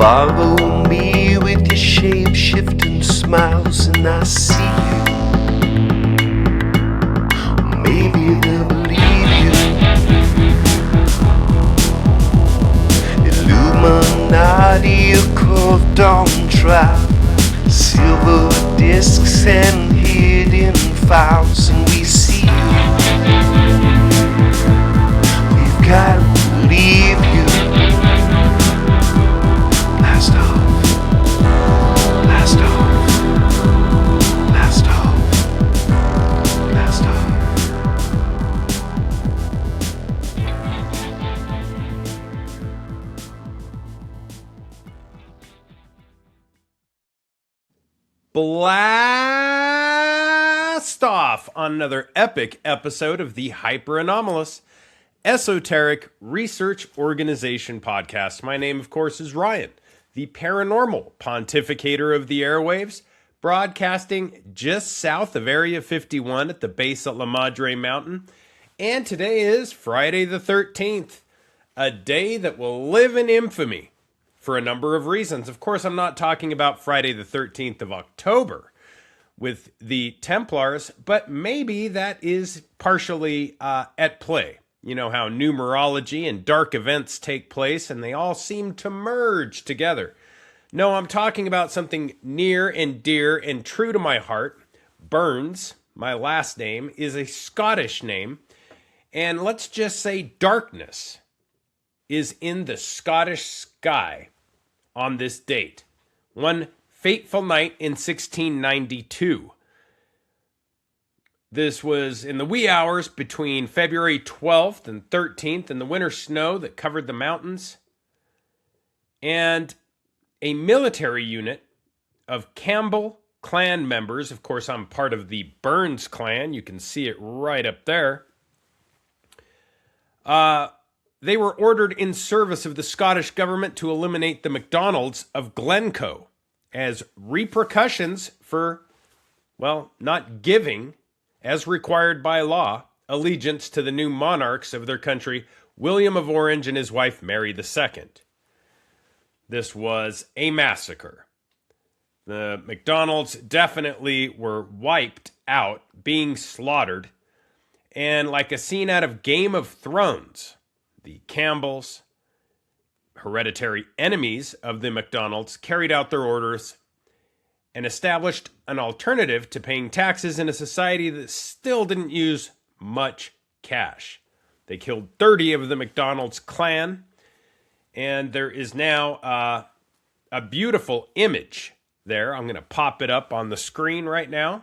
Follow me with your shape-shifting smiles and I see you. Maybe they'll believe you. Illuminati, a curved dawn trap, silver discs and hidden files, and we see you. We've got to believe you. Blast off. Blast off. Blast off. Blast off. Blast off on another epic episode of the Hyper Anomalous Esoteric Research Organization podcast. My name, of course, is Ryan, the paranormal pontificator of the airwaves, broadcasting just south of Area 51 at the base of La Madre Mountain. And today is Friday the 13th, a day that will live in infamy for a number of reasons. Of course, I'm not talking about Friday the 13th of October with the Templars, but maybe that is partially at play. You know how numerology and dark events take place and they all seem to merge together. No, I'm talking about something near and dear and true to my heart. Burns, my last name, is a Scottish name. And let's just say darkness is in the Scottish sky on this date, one fateful night in 1692. This was in the wee hours between February 12th and 13th in the winter snow that covered the mountains. And a military unit of Campbell clan members, of course I'm part of the Burns clan, you can see it right up there, they were ordered in service of the Scottish government to eliminate the MacDonalds of Glencoe as repercussions for, well, not giving, as required by law, allegiance to the new monarchs of their country, William of Orange and his wife Mary II. This was a massacre. The MacDonalds definitely were wiped out, being slaughtered, and like a scene out of Game of Thrones, the Campbells, hereditary enemies of the MacDonalds, carried out their orders and established an alternative to paying taxes in a society that still didn't use much cash. They killed 30 of the MacDonalds clan, and there is now a beautiful image there. I'm going to pop it up on the screen right now.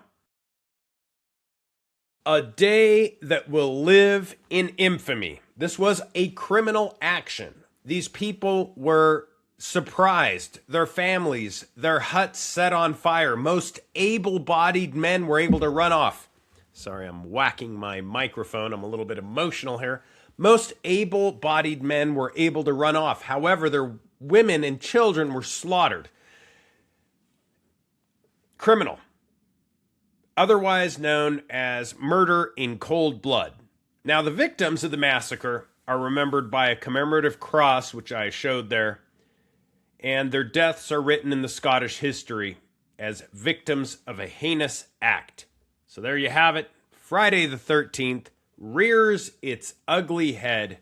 A day that will live in infamy. This was a criminal action. These people were surprised. Their families, their huts set on fire. Most able-bodied men were able to run off. Sorry, I'm whacking my microphone. I'm a little bit emotional here. Most able-bodied men were able to run off. However, their women and children were slaughtered. Criminal. Otherwise known as murder in cold blood. Now, the victims of the massacre are remembered by a commemorative cross, which I showed there, and their deaths are written in the Scottish history as victims of a heinous act. So there you have it. Friday the 13th rears its ugly head,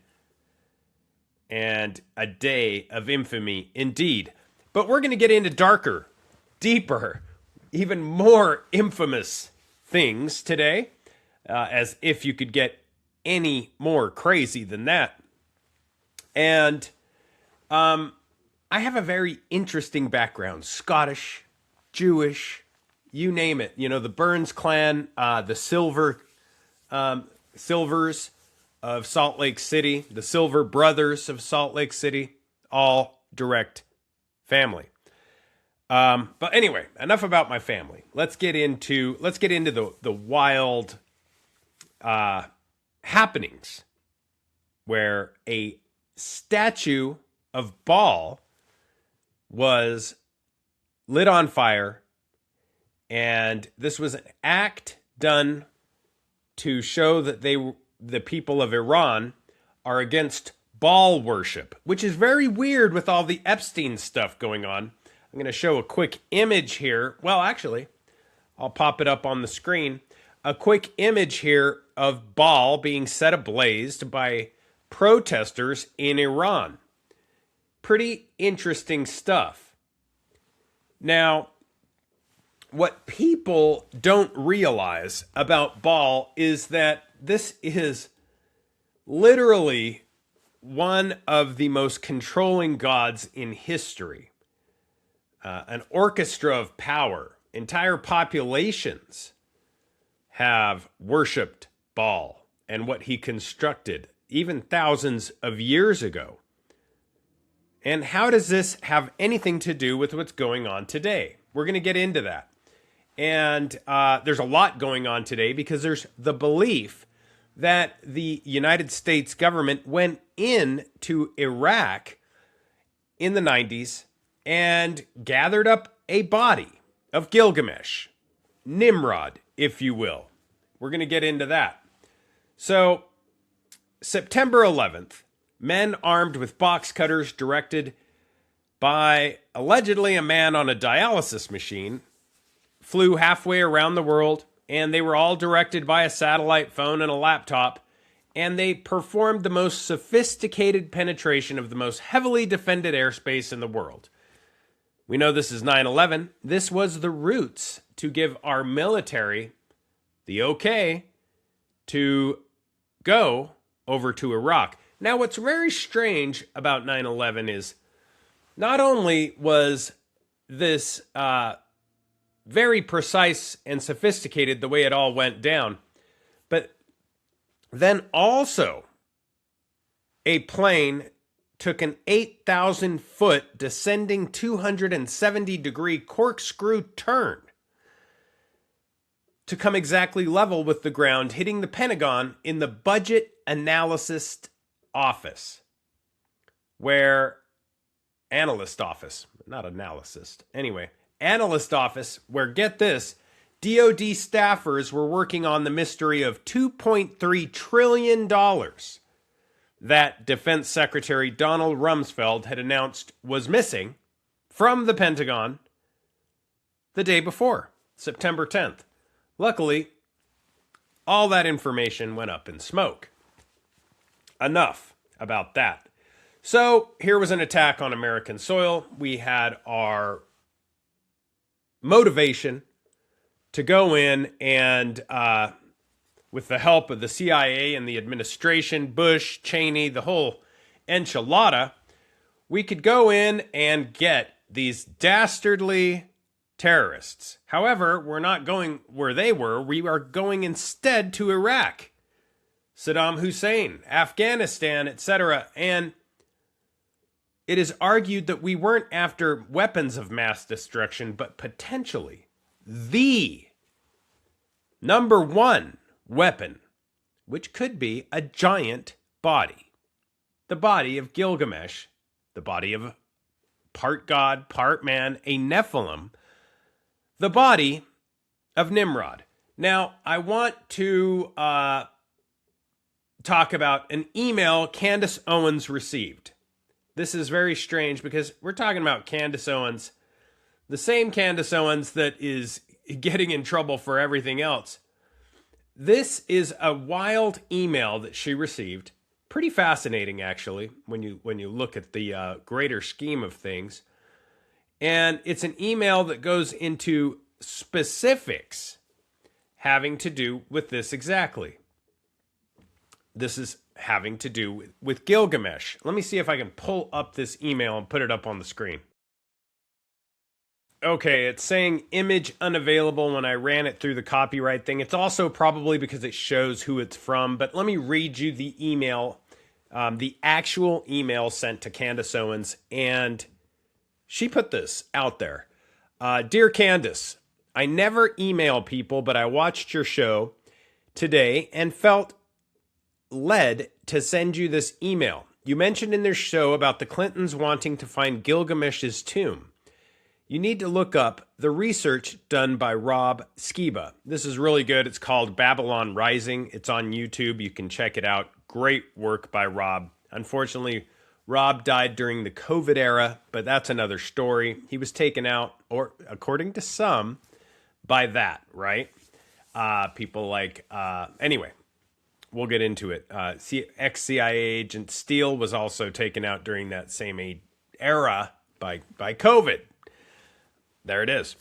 and a day of infamy indeed. But we're going to get into darker, deeper, even more infamous things today, as if you could get any more crazy than that. And I have a very interesting background. Scottish, Jewish, you name it. You know, the Burns clan, the Silvers of Salt Lake City, the Silver Brothers of Salt Lake City, all direct family. But anyway, enough about my family. Let's get into the wild happenings where a statue of Baal was lit on fire, and this was an act done to show that the people of Iran are against Baal worship, which is very weird with all the Epstein stuff going on. I'm going to show a quick image here. Well, actually, I'll pop it up on the screen. A quick image here of Baal being set ablaze by protesters in Iran. Pretty interesting stuff. Now, what people don't realize about Baal is that this is literally one of the most controlling gods in history. An orchestra of power. Entire populations have worshipped Baal and what he constructed, even thousands of years ago. And how does this have anything to do with what's going on today? We're going to get into that. And there's a lot going on today because there's the belief that the United States government went into Iraq in the 90s and gathered up a body of Gilgamesh, Nimrod, if you will. We're going to get into that. So, September 11th, men armed with box cutters directed by allegedly a man on a dialysis machine flew halfway around the world, and they were all directed by a satellite phone and a laptop, and they performed the most sophisticated penetration of the most heavily defended airspace in the world. We know this is 9/11. This was the roots to give our military the okay to go over to Iraq. Now, what's very strange about 9/11 is not only was this very precise and sophisticated the way it all went down, but then also a plane took an 8,000-foot descending 270-degree corkscrew turn to come exactly level with the ground, hitting the Pentagon in the budget analysis office, where analyst office, not analyst, anyway, analyst office, where, get this, DoD staffers were working on the mystery of $2.3 trillion that Defense Secretary Donald Rumsfeld had announced was missing from the Pentagon the day before, September 10th. Luckily, all that information went up in smoke. Enough about that. So here was an attack on American soil. We had our motivation to go in and, with the help of the CIA and the administration, Bush, Cheney, the whole enchilada, we could go in and get these dastardly terrorists. However, we're not going where they were. We are going instead to Iraq, Saddam Hussein, Afghanistan, etc. And it is argued that we weren't after weapons of mass destruction, but potentially the number one weapon, which could be a giant body. The body of Gilgamesh, the body of part god, part man, a Nephilim, the body of Nimrod. Now, I want to talk about an email Candace Owens received. This is very strange because we're talking about Candace Owens, the same Candace Owens that is getting in trouble for everything else. This is a wild email that she received. Pretty fascinating, actually, when you look at the greater scheme of things. And it's an email that goes into specifics having to do with this exactly. This is having to do with Gilgamesh. Let me see if I can pull up this email and put it up on the screen. Okay, it's saying image unavailable when I ran it through the copyright thing. It's also probably because it shows who it's from, but let me read you the email, the actual email sent to Candace Owens, and she put this out there. Dear Candace, I never email people, but I watched your show today and felt led to send you this email. You mentioned in their show about the Clintons wanting to find Gilgamesh's tomb. You need to look up the research done by Rob Skiba. This is really good. It's called Babylon Rising. It's on YouTube. You can check it out. Great work by Rob. Unfortunately, Rob died during the COVID era, but that's another story. He was taken out, or according to some, by that, right? People like, anyway, we'll get into it. Ex-CIA agent Steele was also taken out during that same era by COVID. There it is.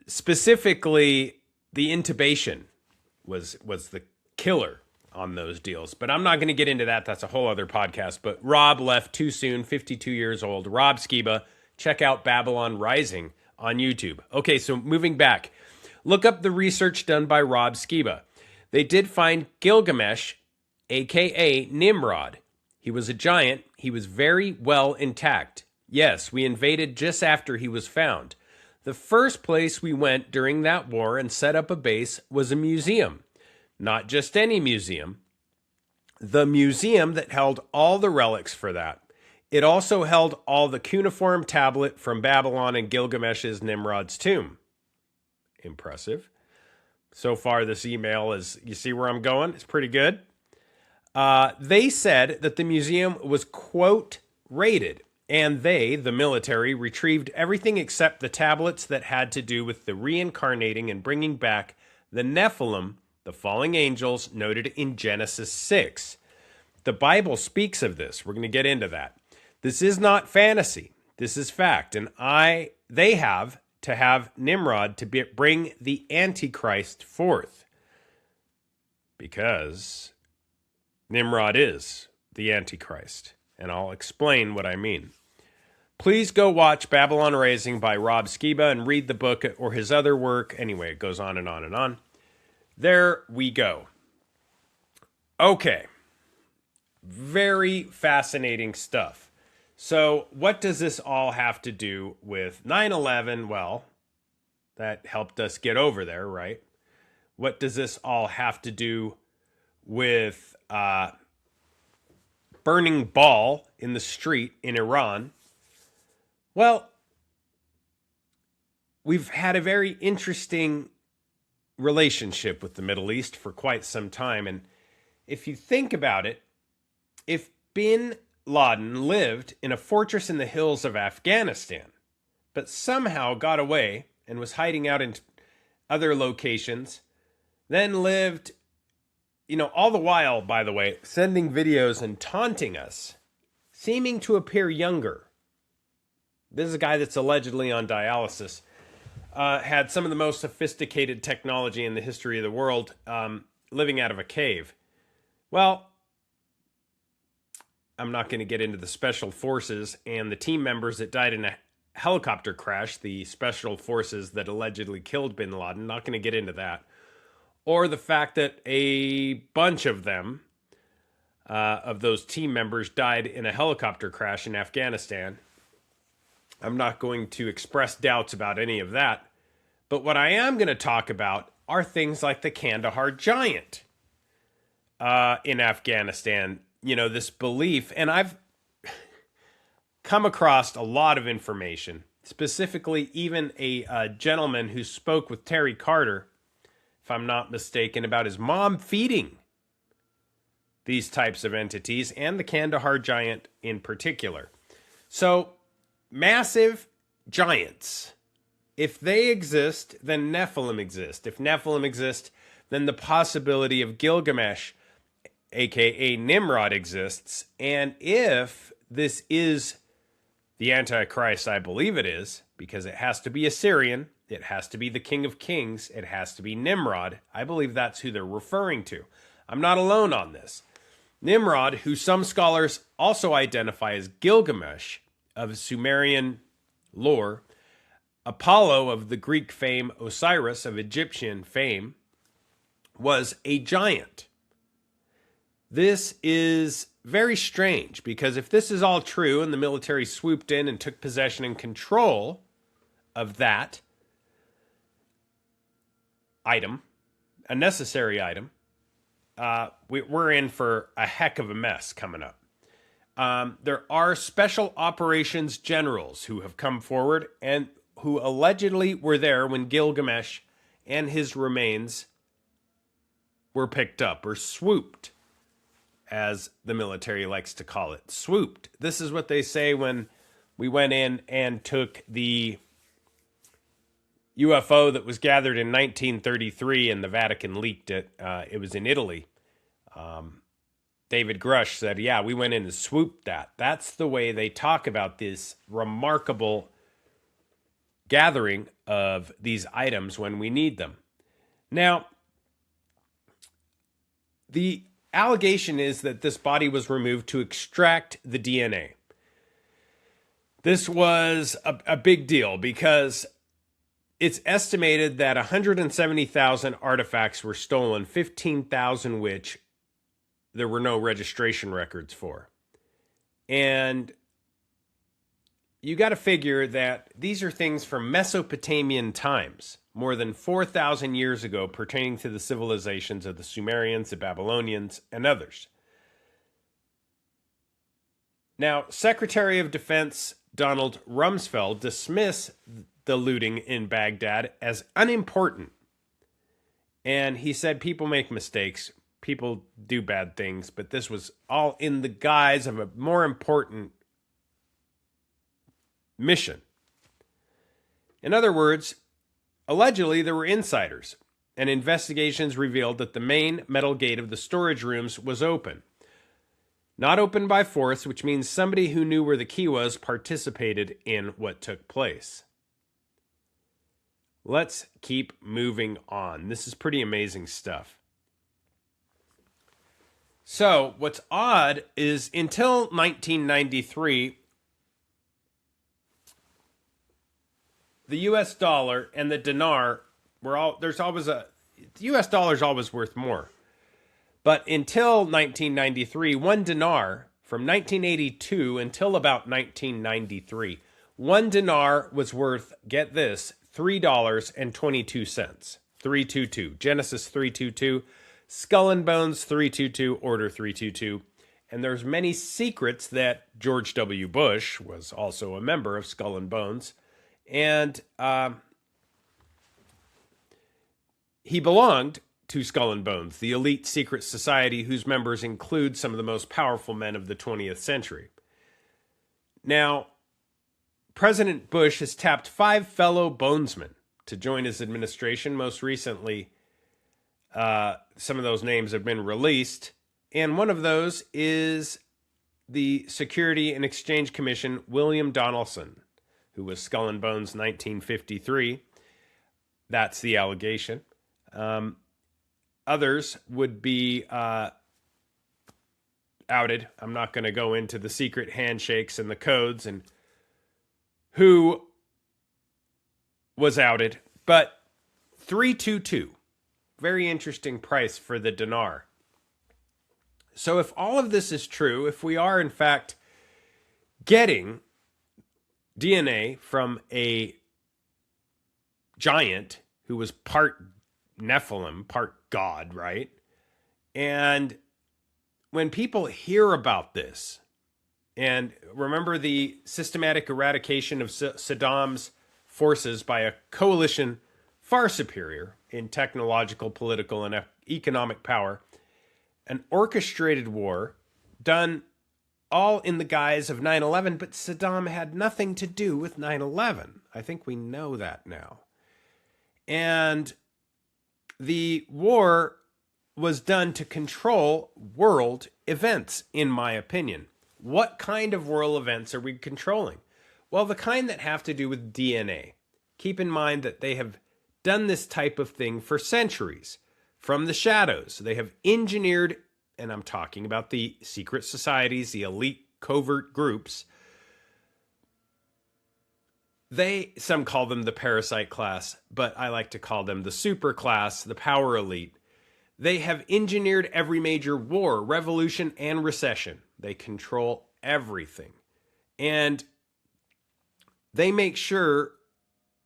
Specifically, the intubation was the killer on those deals. But I'm not going to get into that. That's a whole other podcast. But Rob left too soon, 52 years old. Rob Skiba. Check out Babylon Rising on YouTube. Okay, so moving back. Look up the research done by Rob Skiba. They did find Gilgamesh, a.k.a. Nimrod. He was a giant. He was very well intact. Yes, we invaded just after he was found. The first place we went during that war and set up a base was a museum. Not just any museum. The museum that held all the relics for that. It also held all the cuneiform tablet from Babylon and Gilgamesh's Nimrod's tomb. Impressive. So far, this email is, you see where I'm going? It's pretty good. They said that the museum was, quote, raided. And they, the military, retrieved everything except the tablets that had to do with the reincarnating and bringing back the Nephilim, the falling angels, noted in Genesis 6. The Bible speaks of this. We're going to get into that. This is not fantasy. This is fact. And they have to have Nimrod to bring the Antichrist forth. Because Nimrod is the Antichrist. And I'll explain what I mean. Please go watch Babylon Rising by Rob Skiba and read the book or his other work. Anyway, it goes on and on and on. There we go. Okay. Very fascinating stuff. So what does this all have to do with 9/11? Well, that helped us get over there, right? What does this all have to do with burning ball in the street in Iran? Well, we've had a very interesting relationship with the Middle East for quite some time. And if you think about it, if bin Laden lived in a fortress in the hills of Afghanistan, but somehow got away and was hiding out in other locations, then lived, all the while, by the way, sending videos and taunting us, seeming to appear younger. This is a guy that's allegedly on dialysis, had some of the most sophisticated technology in the history of the world, living out of a cave. Well, I'm not going to get into the special forces and the team members that died in a helicopter crash, the special forces that allegedly killed bin Laden. Not going to get into that. Or the fact that a bunch of them, of those team members, died in a helicopter crash in Afghanistan. I'm not going to express doubts about any of that. But what I am going to talk about are things like the Kandahar Giant in Afghanistan. This belief, and I've come across a lot of information, specifically even a gentleman who spoke with Terry Carter, if I'm not mistaken, about his mom feeding these types of entities and the Kandahar Giant in particular. So, massive giants. If they exist, then Nephilim exist. If Nephilim exist, then the possibility of Gilgamesh, aka Nimrod, exists. And if this is the Antichrist, I believe it is, because it has to be Assyrian, it has to be the King of Kings, it has to be Nimrod. I believe that's who they're referring to. I'm not alone on this. Nimrod, who some scholars also identify as Gilgamesh of Sumerian lore, Apollo of the Greek fame, Osiris of Egyptian fame, was a giant. This is very strange because if this is all true and the military swooped in and took possession and control of that item, a necessary item, we're in for a heck of a mess coming up. There are special operations generals who have come forward and who allegedly were there when Gilgamesh and his remains were picked up, or swooped, as the military likes to call it. Swooped. This is what they say when we went in and took the UFO that was gathered in 1933 and the Vatican leaked it. It was in Italy. David Grush said, yeah, we went in and swooped that. That's the way they talk about this remarkable gathering of these items when we need them. Now, the allegation is that this body was removed to extract the DNA. This was a big deal because it's estimated that 170,000 artifacts were stolen, 15,000 which there were no registration records for. And you got to figure that these are things from Mesopotamian times, more than 4,000 years ago, pertaining to the civilizations of the Sumerians, the Babylonians, and others. Now, Secretary of Defense Donald Rumsfeld dismissed the looting in Baghdad as unimportant. And he said people make mistakes, people do bad things, but this was all in the guise of a more important mission. In other words, allegedly there were insiders, and investigations revealed that the main metal gate of the storage rooms was open. Not open by force, which means somebody who knew where the key was participated in what took place. Let's keep moving on. This is pretty amazing stuff. So, what's odd is until 1993, the US dollar and the dinar the US dollar is always worth more. But until 1993, one dinar, from 1982 until about 1993, one dinar was worth, get this, $3.22. 322. Genesis 322. Skull and Bones 322. Order 322. And there's many secrets that George W. Bush was also a member of Skull and Bones. And he belonged to Skull and Bones, the elite secret society whose members include some of the most powerful men of the 20th century. Now, President Bush has tapped 5 fellow bonesmen to join his administration. Most recently, some of those names have been released, and one of those is the Security and Exchange Commission, William Donaldson, who was Skull and Bones 1953. That's the allegation. Others would be outed. I'm not going to go into the secret handshakes and the codes and who was outed, but 322, very interesting price for the dinar. So if all of this is true, if we are in fact getting DNA from a giant who was part Nephilim, part God, right? And when people hear about this, and remember the systematic eradication of Saddam's forces by a coalition far superior in technological, political, and economic power, an orchestrated war done all in the guise of 9/11, but Saddam had nothing to do with 9/11. I think we know that now. And the war was done to control world events, in my opinion. What kind of world events are we controlling? Well, the kind that have to do with DNA. Keep in mind that they have done this type of thing for centuries. From the shadows, they have engineered, and I'm talking about the secret societies, the elite covert groups. Some call them the parasite class, but I like to call them the super class, the power elite. They have engineered every major war, revolution, and recession. They control everything. And they make sure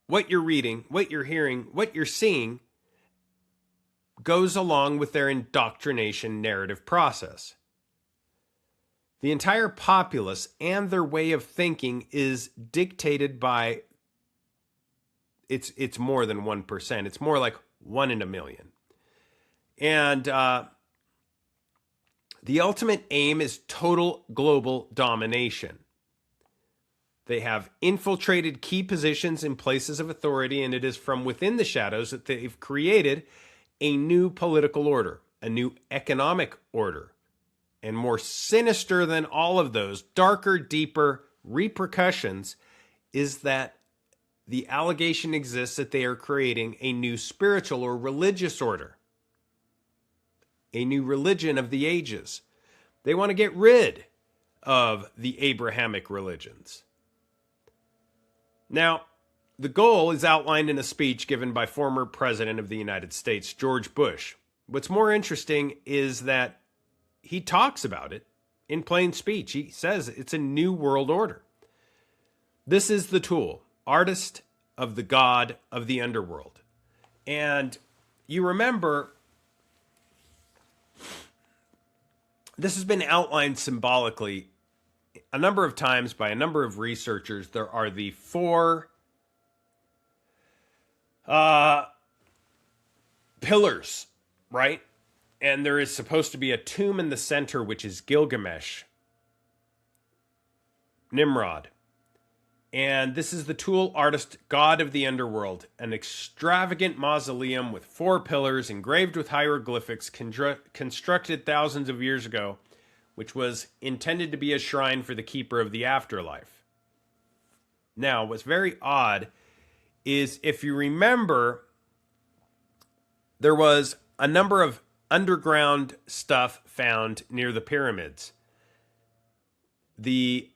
what you're reading, what you're hearing, what you're seeing goes along with their indoctrination narrative process. The entire populace and their way of thinking is dictated by, it's more than 1%. It's more like 1 in a million. And the ultimate aim is total global domination. They have infiltrated key positions in places of authority, and it is from within the shadows that they've created a new political order, a new economic order. And more sinister than all of those, darker, deeper repercussions, is that the allegation exists that they are creating a new spiritual or religious order, a new religion of the ages. They want to get rid of the Abrahamic religions. Now, the goal is outlined in a speech given by former President of the United States, George Bush. What's more interesting is that he talks about it in plain speech. He says it's a new world order. This is the tool, artist of the god of the underworld. And you remember, this has been outlined symbolically a number of times by a number of researchers. There are the four pillars, right? And there is supposed to be a tomb in the center, which is Gilgamesh, Nimrod. And this is the tool, artist, god of the underworld, an extravagant mausoleum with four pillars engraved with hieroglyphics constructed thousands of years ago, which was intended to be a shrine for the keeper of the afterlife. Now, what's very odd is, if you remember, there was a number of underground stuff found near the pyramids. The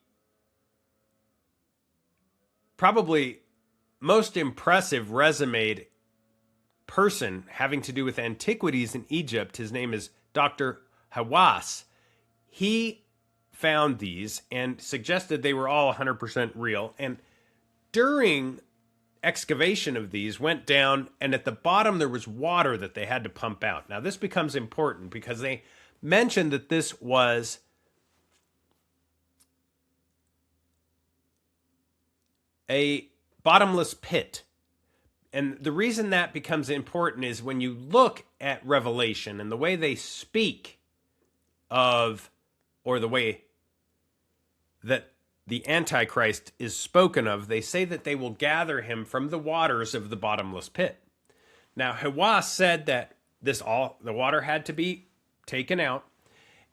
probably most impressive resume person having to do with antiquities in Egypt, his name is Dr. Hawass. He found these and suggested they were all 100% real. And during excavation of these, went down, and at the bottom there was water that they had to pump out. Now this becomes important because they mentioned that this was a bottomless pit. And the reason that becomes important is when you look at Revelation and the way they speak of, or the way that the Antichrist is spoken of, they say that they will gather him from the waters of the bottomless pit. Now, Hawass said that the water had to be taken out,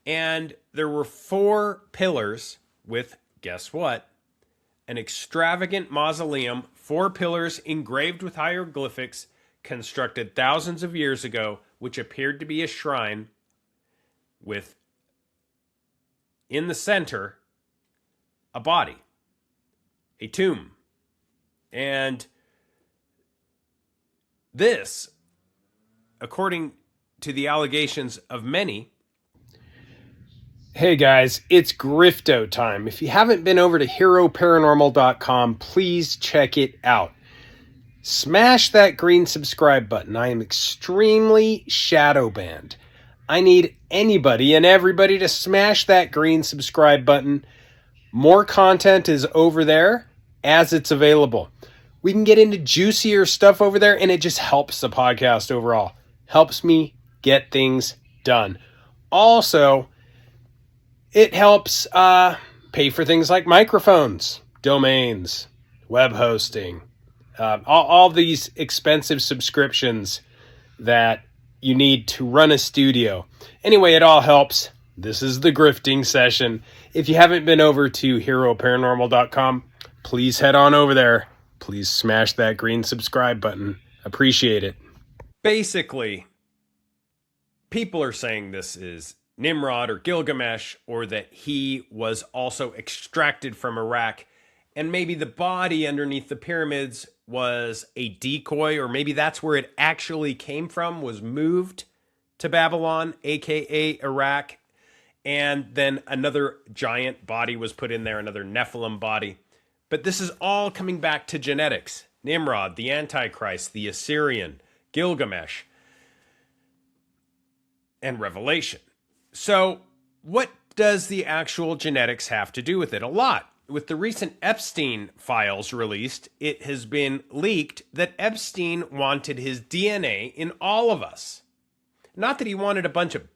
and there were four pillars with, guess what? An extravagant mausoleum, four pillars engraved with hieroglyphics, constructed thousands of years ago, which appeared to be a shrine with, in the center, a body, a tomb. And this, according to the allegations of many. Hey guys, it's Grifto time. If you haven't been over to HeroParanormal.com, please check it out. Smash that green subscribe button. I am extremely shadow banned. I need anybody and everybody to smash that green subscribe button. More content is over there as it's available. We can get into juicier stuff over there, and it just helps the podcast overall. Helps me get things done. Also, it helps pay for things like microphones, domains, web hosting, all these expensive subscriptions that you need to run a studio. Anyway, it all helps. This is the grifting session. If you haven't been over to HeroParanormal.com, please head on over there. Please smash that green subscribe button. Appreciate it. Basically, people are saying this is Nimrod or Gilgamesh, or that he was also extracted from Iraq, and maybe the body underneath the pyramids was a decoy, or maybe that's where it actually came from, was moved to Babylon, aka Iraq, and then another giant body was put in there, another Nephilim body. But this is all coming back to genetics. Nimrod, the Antichrist, the Assyrian, Gilgamesh, and Revelation. So what does the actual genetics have to do with it? A lot. With the recent Epstein files released, it has been leaked that Epstein wanted his DNA in all of us. Not that he wanted a bunch of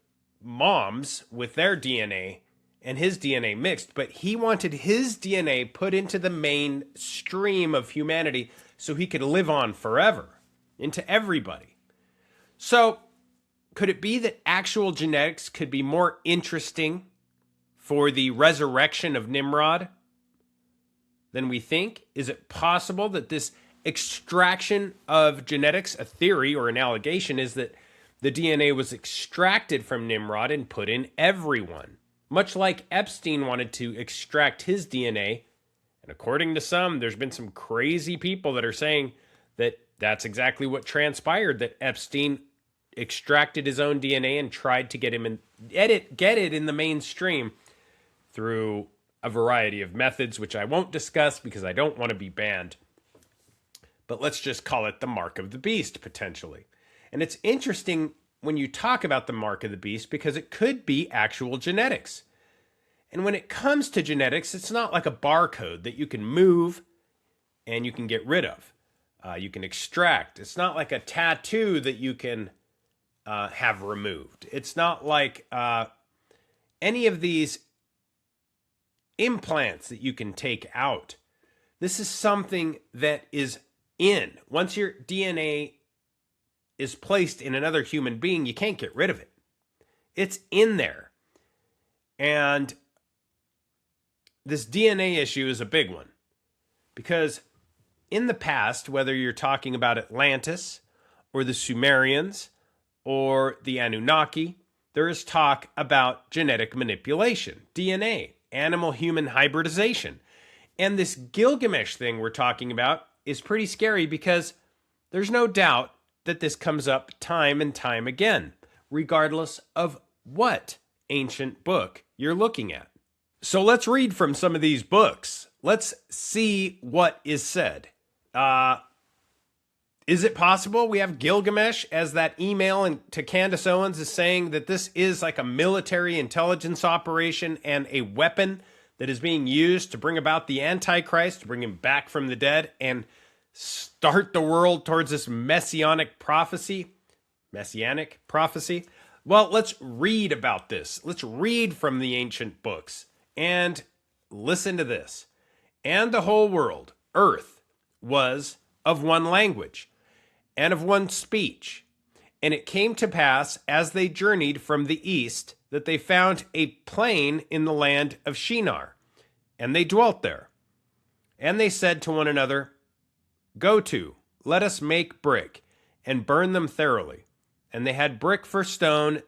moms with their DNA and his DNA mixed, but he wanted his DNA put into the mainstream of humanity so he could live on forever into everybody. So, could it be that actual genetics could be more interesting for the resurrection of Nimrod than we think? Is it possible that this extraction of genetics, a theory or an allegation, is that the DNA was extracted from Nimrod and put in everyone? Much like Epstein wanted to extract his DNA. And according to some, there's been some crazy people that are saying that that's exactly what transpired, that Epstein extracted his own DNA and tried to get it in the mainstream through a variety of methods, which I won't discuss because I don't want to be banned. But let's just call it the mark of the beast, potentially. And it's interesting when you talk about the mark of the beast because it could be actual genetics. And when it comes to genetics, it's not like a barcode that you can move and you can get rid of. You can extract. It's not like a tattoo that you can have removed. It's not like any of these implants that you can take out. This is something that is in. Once your DNA is placed in another human being, you can't get rid of it. It's in there. And this DNA issue is a big one because in the past, whether you're talking about Atlantis or the Sumerians or the Anunnaki, there is talk about genetic manipulation, DNA, animal-human hybridization. And this Gilgamesh thing we're talking about is pretty scary because there's no doubt that this comes up time and time again, regardless of what ancient book you're looking at. So let's read from some of these books. Let's see what is said. Is it possible we have Gilgamesh as that email to Candace Owens is saying that this is like a military intelligence operation and a weapon that is being used to bring about the Antichrist, to bring him back from the dead and start the world towards this messianic prophecy? Well, let's read about this. Let's read from the ancient books and listen to this. And the whole world, earth, was of one language and of one speech. And it came to pass, as they journeyed from the east, that they found a plain in the land of Shinar, and they dwelt there. And they said to one another, Go to, let us make brick, and burn them thoroughly. And they had brick for stone,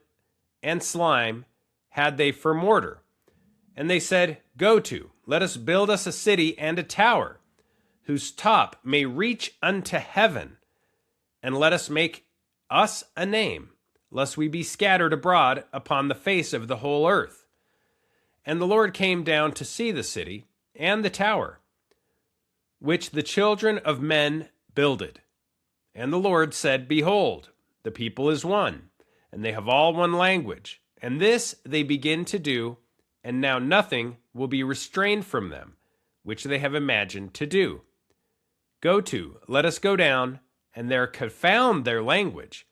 and slime had they for mortar. And they said, Go to, let us build us a city and a tower, whose top may reach unto heaven, and let us make us a name, lest we be scattered abroad upon the face of the whole earth. And the Lord came down to see the city and the tower, which the children of men builded. And the Lord said, Behold, the people is one, and they have all one language, and this they begin to do, and now nothing will be restrained from them, which they have imagined to do. Go to, let us go down, and there confound their language,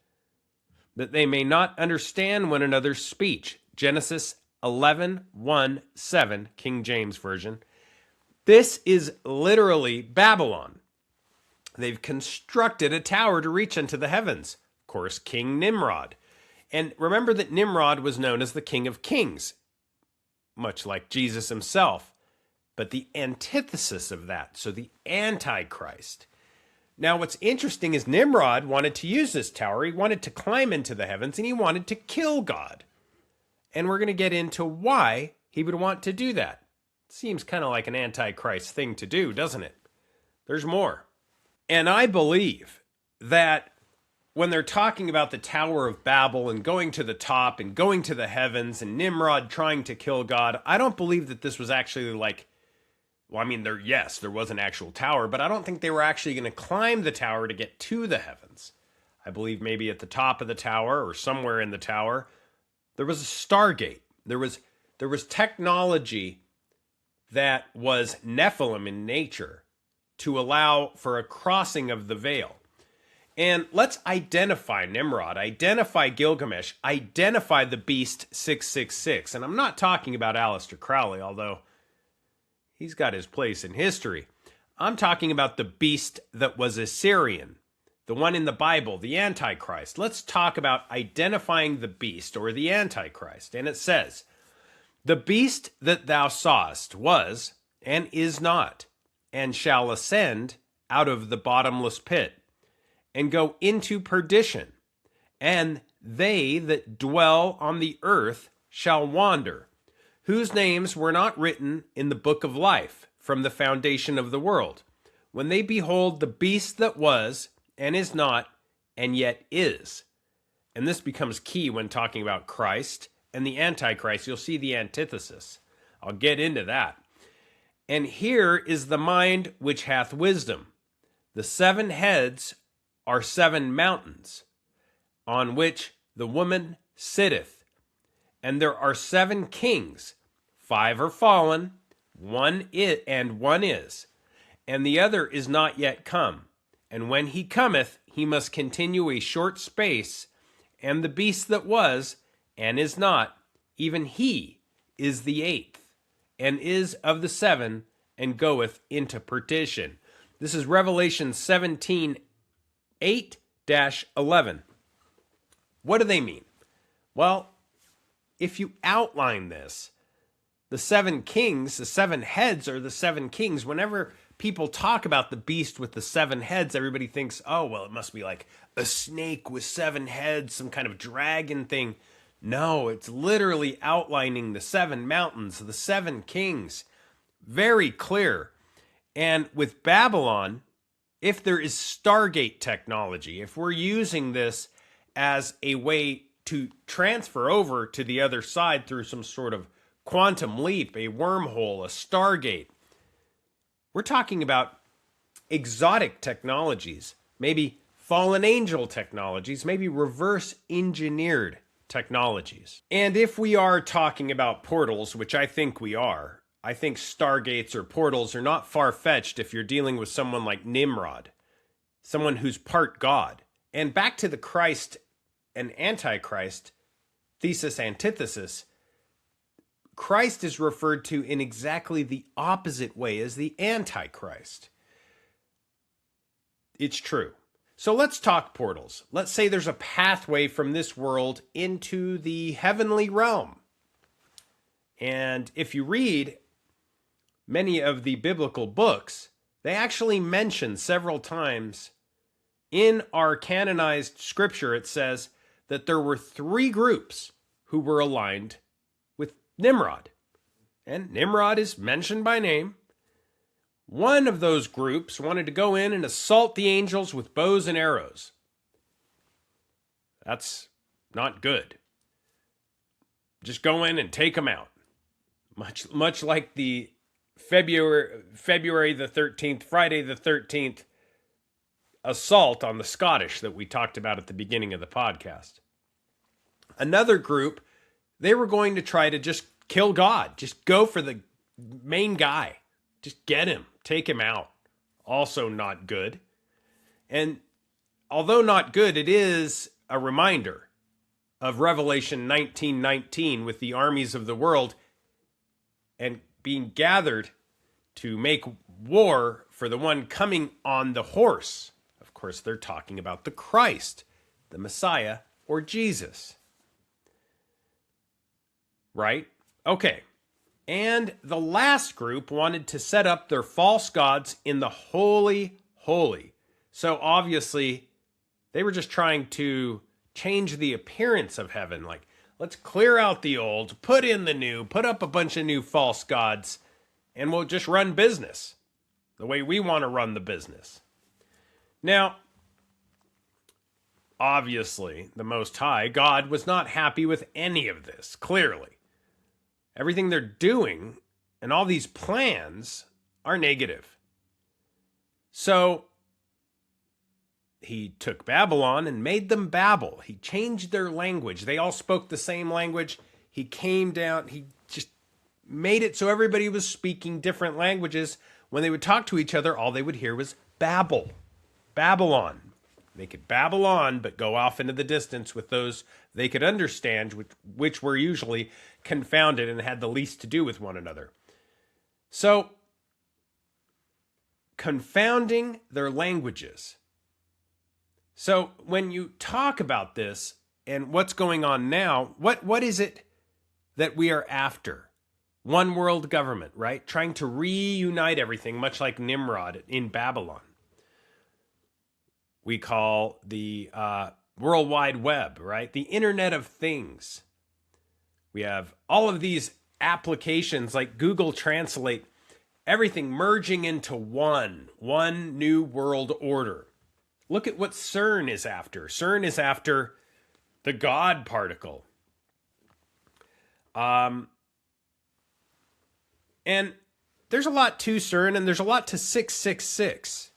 that they may not understand one another's speech. Genesis 11:1-7, King James Version. This is literally Babylon. They've constructed a tower to reach unto the heavens. Of course, King Nimrod. And remember that Nimrod was known as the King of Kings, much like Jesus himself, but the antithesis of that, so the Antichrist. Now, what's interesting is Nimrod wanted to use this tower. He wanted to climb into the heavens, and he wanted to kill God. And we're going to get into why he would want to do that. Seems kind of like an Antichrist thing to do, doesn't it? There's more. And I believe that when they're talking about the Tower of Babel and going to the top and going to the heavens and Nimrod trying to kill God, I don't believe that this was actually like, well, I mean, there was an actual tower, but I don't think they were actually going to climb the tower to get to the heavens. I believe maybe at the top of the tower or somewhere in the tower, there was a Stargate. There was technology that was Nephilim in nature to allow for a crossing of the veil. And let's identify Nimrod, identify Gilgamesh, identify the beast 666. And I'm not talking about Aleister Crowley, although he's got his place in history. I'm talking about the beast that was Assyrian, the one in the Bible, the Antichrist. Let's talk about identifying the beast or the Antichrist. And it says, "The beast that thou sawest was and is not, and shall ascend out of the bottomless pit, and go into perdition, and they that dwell on the earth shall wander, whose names were not written in the book of life from the foundation of the world, when they behold the beast that was, and is not, and yet is." And this becomes key when talking about Christ and the Antichrist. You'll see the antithesis. I'll get into that. "And here is the mind which hath wisdom. The 7 heads are 7 mountains, on which the woman sitteth. And there are 7 kings, 5 are fallen, one is, and the other is not yet come. And when he cometh, he must continue a short space. And the beast that was, and is not, even he is the 8th, and is of the 7, and goeth into perdition." This is Revelation 17, 8-11. What do they mean? Well, if you outline this, the 7 kings, the 7 heads are the 7 kings. Whenever people talk about the beast with the 7 heads, everybody thinks, oh, well, it must be like a snake with 7 heads, some kind of dragon thing. No, it's literally outlining the 7 mountains, the 7 kings. Very clear. And with Babylon, if there is Stargate technology, if we're using this as a way to transfer over to the other side through some sort of quantum leap, a wormhole, a Stargate, we're talking about exotic technologies, maybe fallen angel technologies, maybe reverse engineered technologies. And if we are talking about portals, which I think we are, I think stargates or portals are not far-fetched if you're dealing with someone like Nimrod, someone who's part God. And back to the Christ and Antichrist, thesis, antithesis, Christ is referred to in exactly the opposite way as the Antichrist. It's true. So let's talk portals. Let's say there's a pathway from this world into the heavenly realm. And if you read many of the biblical books, they actually mention several times in our canonized scripture, it says that there were 3 groups who were aligned with Nimrod. And Nimrod is mentioned by name. One of those groups wanted to go in and assault the angels with bows and arrows. That's not good. Just go in and take them out. Much like the February the 13th, Friday the 13th assault on the Scottish that we talked about at the beginning of the podcast. Another group, they were going to try to just kill God. Just go for the main guy. Just get him. Take him out. Also not good. And although not good, it is a reminder of Revelation 19:19 with the armies of the world and being gathered to make war for the one coming on the horse. Of course, they're talking about the Christ, the Messiah, or Jesus. Right? Okay. And the last group wanted to set up their false gods in the holy, holy. So obviously, they were just trying to change the appearance of heaven. Like, let's clear out the old, put in the new, put up a bunch of new false gods, and we'll just run business the way we want to run the business. Now, obviously, the Most High, God, was not happy with any of this, clearly. Everything they're doing and all these plans are negative. So he took Babylon and made them babble. He changed their language. They all spoke the same language. He came down, he just made it so everybody was speaking different languages. When they would talk to each other, all they would hear was babble. Babylon. They could babble on, but go off into the distance with those they could understand, which were usually confounded and had the least to do with one another. So, confounding their languages. So, when you talk about this and what's going on now, what is it that we are after? One world government, right? Trying to reunite everything, much like Nimrod in Babylon. We call the World Wide Web, right? The Internet of Things. We have all of these applications like Google Translate, everything merging into one new world order. Look at what CERN is after. CERN is after the God particle. And there's a lot to CERN, and there's a lot to 666.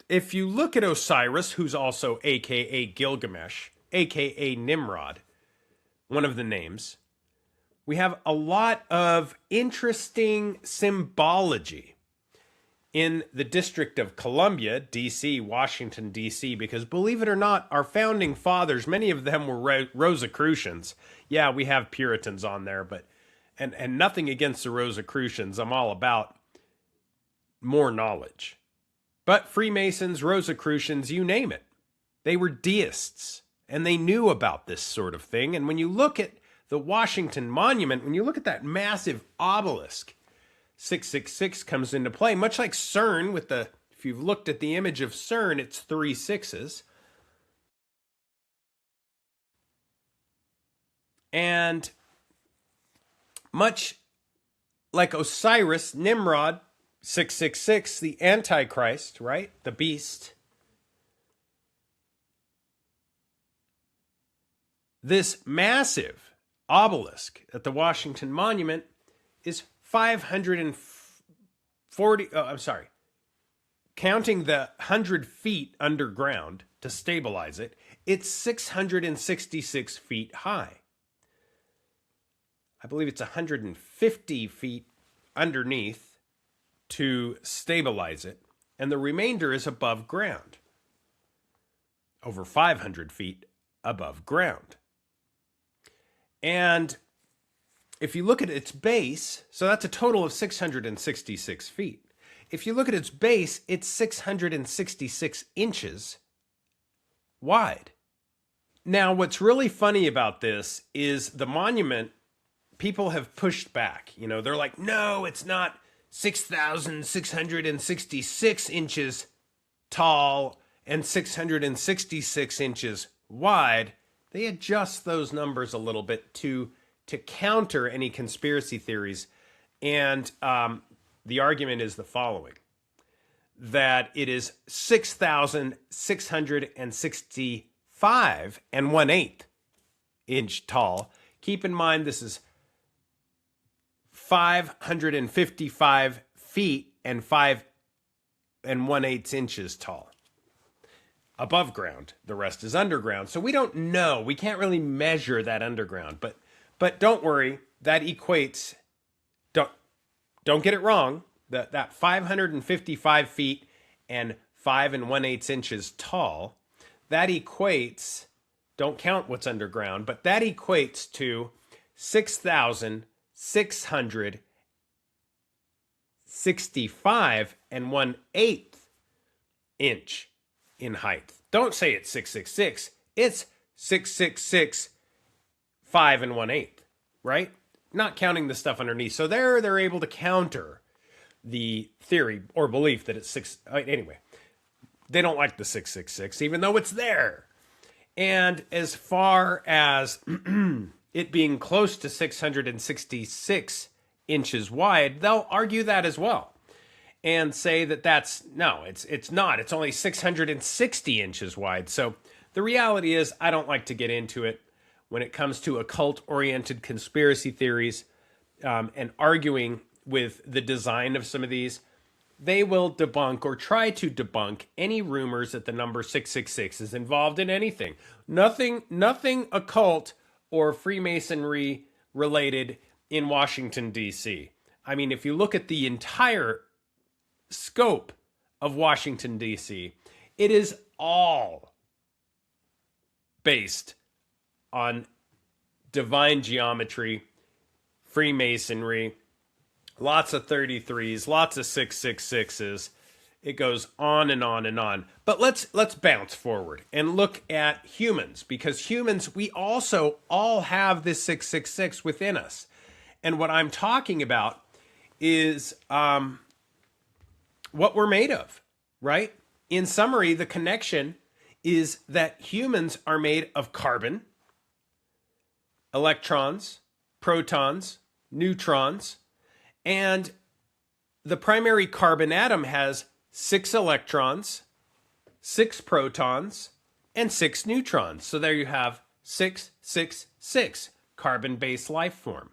If you look at Osiris, who's also a.k.a. Gilgamesh, a.k.a. Nimrod, one of the names, we have a lot of interesting symbology in the District of Columbia, D.C., Washington, D.C., because believe it or not, our founding fathers, many of them were Rosicrucians. Yeah, we have Puritans on there, but and nothing against the Rosicrucians. I'm all about more knowledge. But Freemasons, Rosicrucians, you name it. They were deists, and they knew about this sort of thing. And when you look at the Washington Monument, when you look at that massive obelisk, 666 comes into play, much like CERN with the, if you've looked at the image of CERN, it's 3 6s. And much like Osiris, Nimrod, 666, the Antichrist, right? The beast. This massive obelisk at the Washington Monument is 540, counting the 100 feet underground to stabilize it, it's 666 feet high. I believe it's 150 feet underneath to stabilize it, and the remainder is above ground, over 500 feet above ground. And if you look at its base, so that's a total of 666 feet. If you look at its base, it's 666 inches wide. Now, what's really funny about this is the monument, people have pushed back. You know, they're like, no, it's not 6,666 inches tall and 666 inches wide. They adjust those numbers a little bit to counter any conspiracy theories. And the argument is the following, that it is 6,665 and 1/8 inch tall. Keep in mind, this is 555 feet and 5 1/8 inches tall above ground. The rest is underground. So we don't know. We can't really measure that underground. But don't worry. That equates. Don't get it wrong. That 555 feet and 5 1/8 inches tall. That equates. Don't count what's underground, but that equates to 6,665 and 1/8 inch in height. Don't say it's 666. It's 666, 5 1/8, right? Not counting the stuff underneath. So they're able to counter the theory or belief that it's 6. Anyway, they don't like the 666, even though it's there. And as far as it being close to 666 inches wide, they'll argue that as well and say that it's not. It's only 660 inches wide. So the reality is, I don't like to get into it when it comes to occult-oriented conspiracy theories and arguing with the design of some of these. They will debunk or try to debunk any rumors that the number 666 is involved in anything. Nothing occult or Freemasonry related in Washington, D.C. I mean, if you look at the entire scope of Washington, D.C. It is all based on divine geometry, Freemasonry, lots of 33s, lots of 666s. It goes on and on and on. But let's bounce forward and look at humans, because humans, we also all have this 666 within us. And what I'm talking about is what we're made of, right? In summary, the connection is that humans are made of carbon, electrons, protons, neutrons, and the primary carbon atom has 6 electrons, 6 protons, and 6 neutrons. So there you have 666, carbon-based life form.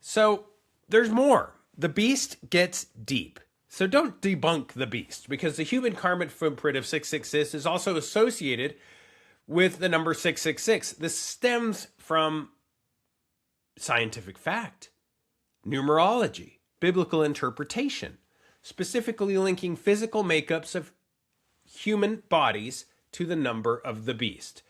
So there's more. The beast gets deep. So don't debunk the beast, because the human carbon footprint of 666 is also associated with the number 666. This stems from scientific fact, numerology, biblical interpretation, specifically linking physical makeups of human bodies to the number of the beast.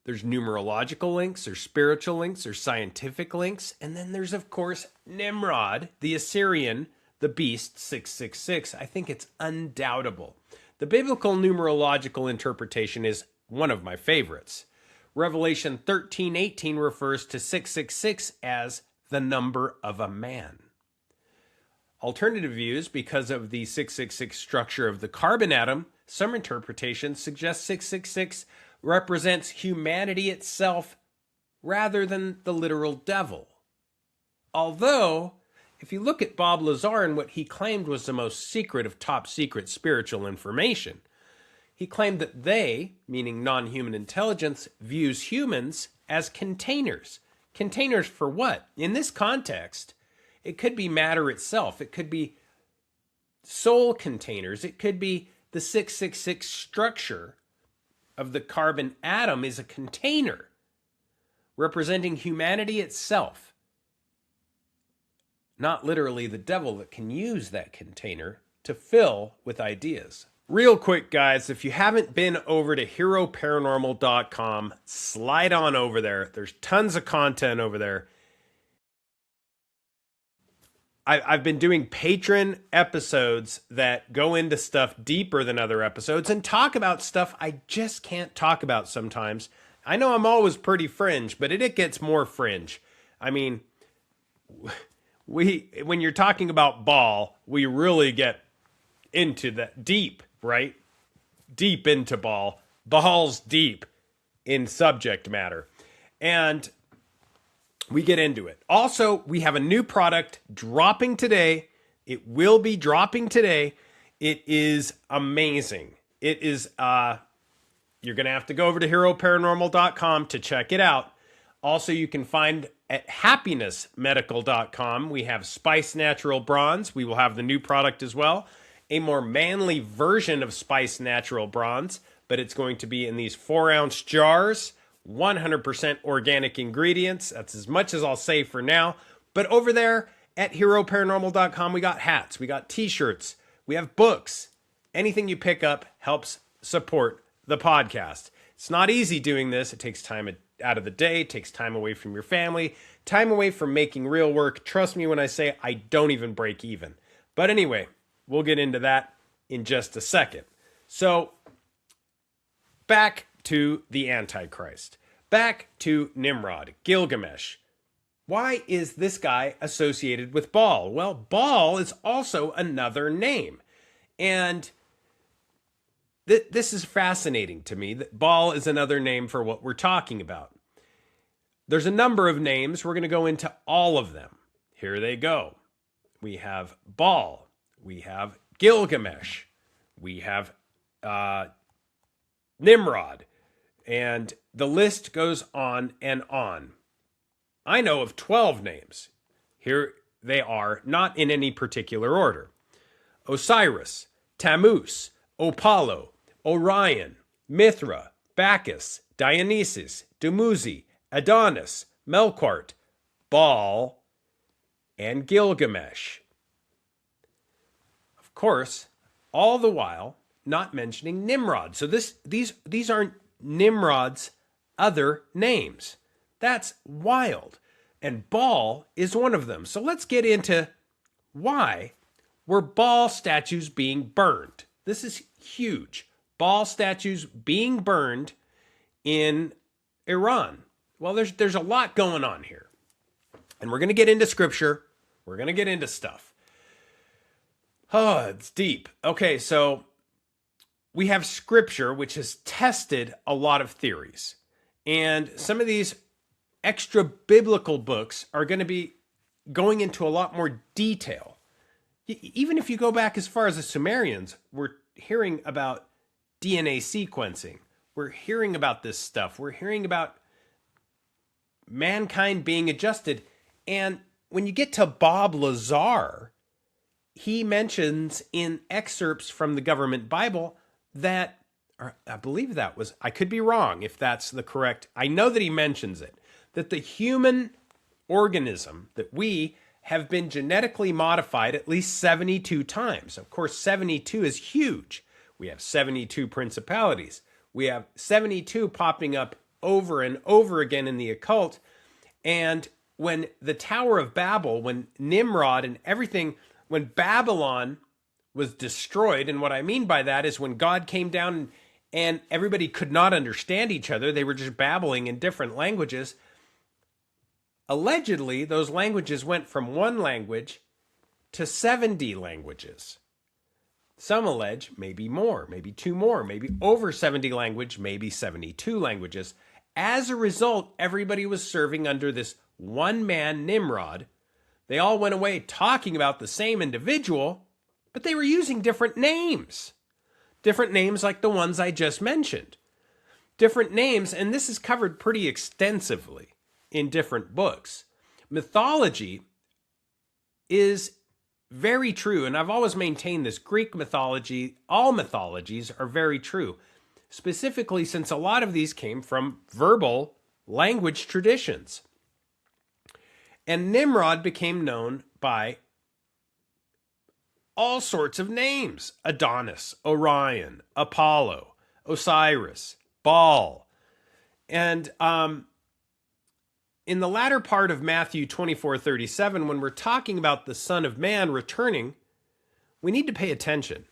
There's numerological links, there's spiritual links, there's scientific links, and then there's, of course, Nimrod, the Assyrian, the beast, 666. I think it's undoubtable. The biblical numerological interpretation is one of my favorites. Revelation 13:18 refers to 666 as the number of a man. Alternative views, because of the 666 structure of the carbon atom, some interpretations suggest 666 represents humanity itself rather than the literal devil. Although, if you look at Bob Lazar and what he claimed was the most secret of top secret spiritual information, he claimed that they, meaning non-human intelligence, views humans as containers. Containers for what? In this context, it could be matter itself. It could be soul containers. It could be the 666 structure of the carbon atom is a container representing humanity itself. Not literally the devil that can use that container to fill with ideas. Real quick, guys, if you haven't been over to heroparanormal.com, slide on over there. There's tons of content over there. I've been doing patron episodes that go into stuff deeper than other episodes and talk about stuff I just can't talk about sometimes. I know I'm always pretty fringe, but it gets more fringe. I mean, when you're talking about Baal, we really get into that deep, right? Deep into Baal. BAALs deep in subject matter. And we get into it. Also, we have a new product dropping today. It will be dropping today. It is amazing. It is, you're going to have to go over to heroparanormal.com to check it out. Also, you can find at happinessmedical.com. We have Spice Natural Bronze. We will have the new product as well. A more manly version of Spice Natural Bronze, but it's going to be in these 4-ounce jars. 100% organic ingredients. That's as much as I'll say for now. But over there at heroparanormal.com, we got hats, we got t-shirts, we have books. Anything you pick up helps support the podcast. It's not easy doing this. It takes time out of the day, it takes time away from your family, time away from making real work. Trust me when I say I don't even break even. But anyway, we'll get into that in just a second. So, back to the Antichrist. Back to Nimrod, Gilgamesh. Why is this guy associated with Baal? Well, Baal is also another name. And this is fascinating to me, that Baal is another name for what we're talking about. There's a number of names. We're going to go into all of them. Here they go. We have Baal. We have Gilgamesh. We have Nimrod. And the list goes on and on. I know of 12 names. Here they are, not in any particular order. Osiris, Tammuz, Apollo, Orion, Mithra, Bacchus, Dionysus, Dumuzi, Adonis, Melkart, Baal, and Gilgamesh. Of course, all the while not mentioning Nimrod. So these aren't Nimrod's other names. That's wild. And Baal is one of them. So let's get into why were Baal statues being burned. This is huge. Baal statues being burned in Iran. Well, there's a lot going on here. And we're going to get into scripture. We're going to get into stuff. Oh, it's deep. Okay, so we have scripture which has tested a lot of theories. And some of these extra biblical books are going to be going into a lot more detail. Even if you go back as far as the Sumerians, we're hearing about DNA sequencing. We're hearing about this stuff. We're hearing about mankind being adjusted. And when you get to Bob Lazar, he mentions in excerpts from the government Bible that, or I believe that was, I could be wrong if that's the correct, I know that he mentions it, that the human organism, that we have been genetically modified at least 72 times. Of course, 72 is huge. We have 72 principalities. We have 72 popping up over and over again in the occult. And when the Tower of Babel, when Nimrod and everything, when Babylon was destroyed, and what I mean by that is when God came down and everybody could not understand each other, they were just babbling in different languages. Allegedly, those languages went from one language to 70 languages. Some allege maybe more, maybe two more, maybe over 70 language, maybe 72 languages. As a result, everybody was serving under this one man, Nimrod. They all went away talking about the same individual, but they were using different names. Different names like the ones I just mentioned. Different names, and this is covered pretty extensively in different books. Mythology is very true, and I've always maintained this. Greek mythology, all mythologies are very true, specifically since a lot of these came from verbal language traditions. And Nimrod became known by all sorts of names: Adonis, Orion, Apollo, Osiris, Baal. And in the latter part of Matthew 24:37, when we're talking about the Son of Man returning, we need to pay attention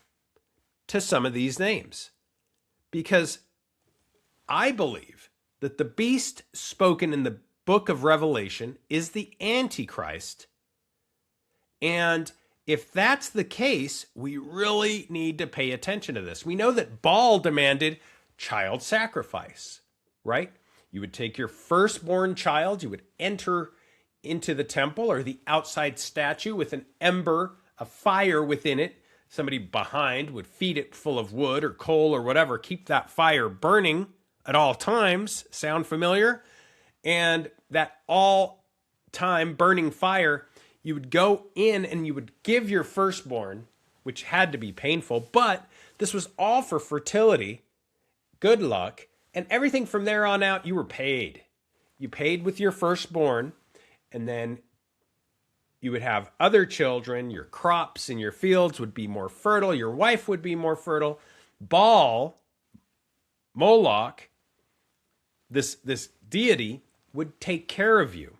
to some of these names. Because I believe that the beast spoken in the book of Revelation is the Antichrist. And if that's the case, we really need to pay attention to this. We know that Baal demanded child sacrifice, right? You would take your firstborn child, you would enter into the temple or the outside statue with an ember, a fire within it. Somebody behind would feed it full of wood or coal or whatever, keep that fire burning at all times. Sound familiar? And that all-time burning fire, you would go in and you would give your firstborn, which had to be painful, but this was all for fertility, good luck, and everything from there on out, you were paid. You paid with your firstborn, and then you would have other children. Your crops in your fields would be more fertile. Your wife would be more fertile. Baal, Moloch, this deity, would take care of you.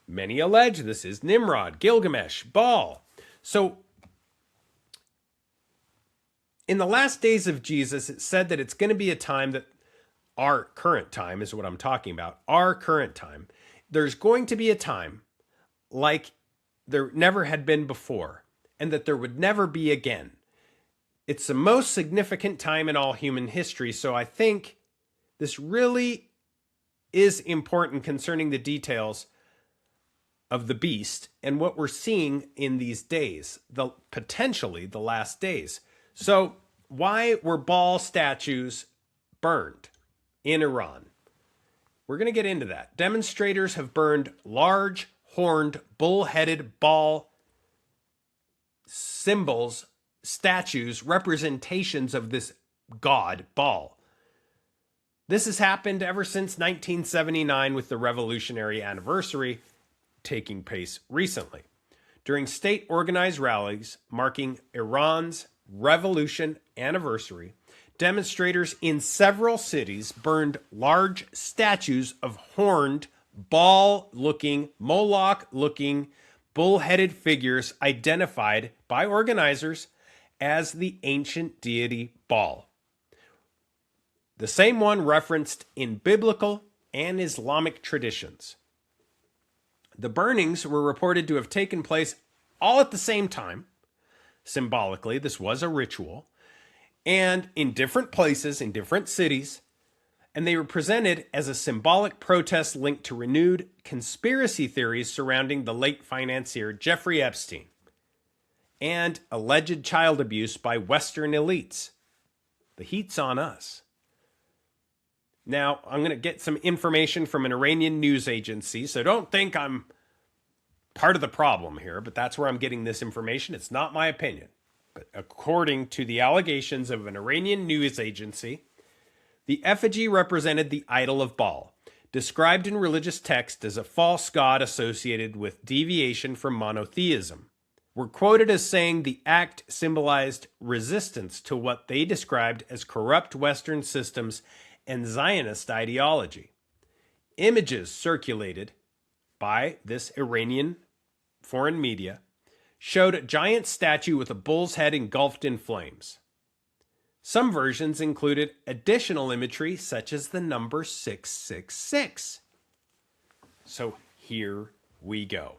Many allege this is Nimrod, Gilgamesh, Baal. So in the last days of Jesus, it said that it's going to be a time that our current time is what I'm talking about. Our current time. There's going to be a time like there never had been before, and that there would never be again. It's the most significant time in all human history, so I think this really is important concerning the details of the beast and what we're seeing in these days, potentially the last days. So why were Baal statues burned in Iran? We're going to get into that. Demonstrators have burned large, horned, bull-headed Baal symbols, statues, representations of this god, Baal. This has happened ever since 1979 with the revolutionary anniversary taking place recently. During state-organized rallies marking Iran's revolution anniversary, demonstrators in several cities burned large statues of horned, Baal-looking, Moloch-looking, bull-headed figures identified by organizers as the ancient deity Baal, the same one referenced in biblical and Islamic traditions. The burnings were reported to have taken place all at the same time. Symbolically, this was a ritual, and in different places, in different cities, and they were presented as a symbolic protest linked to renewed conspiracy theories surrounding the late financier Jeffrey Epstein and alleged child abuse by Western elites. The heat's on us. Now, I'm going to get some information from an Iranian news agency, so don't think I'm part of the problem here, but that's where I'm getting this information. It's not my opinion. But according to the allegations of an Iranian news agency, the effigy represented the idol of Baal, described in religious text as a false god associated with deviation from monotheism. Were quoted as saying the act symbolized resistance to what they described as corrupt Western systems and Zionist ideology. Images circulated by this Iranian foreign media showed a giant statue with a bull's head engulfed in flames. Some versions included additional imagery such as the number 666. So here we go.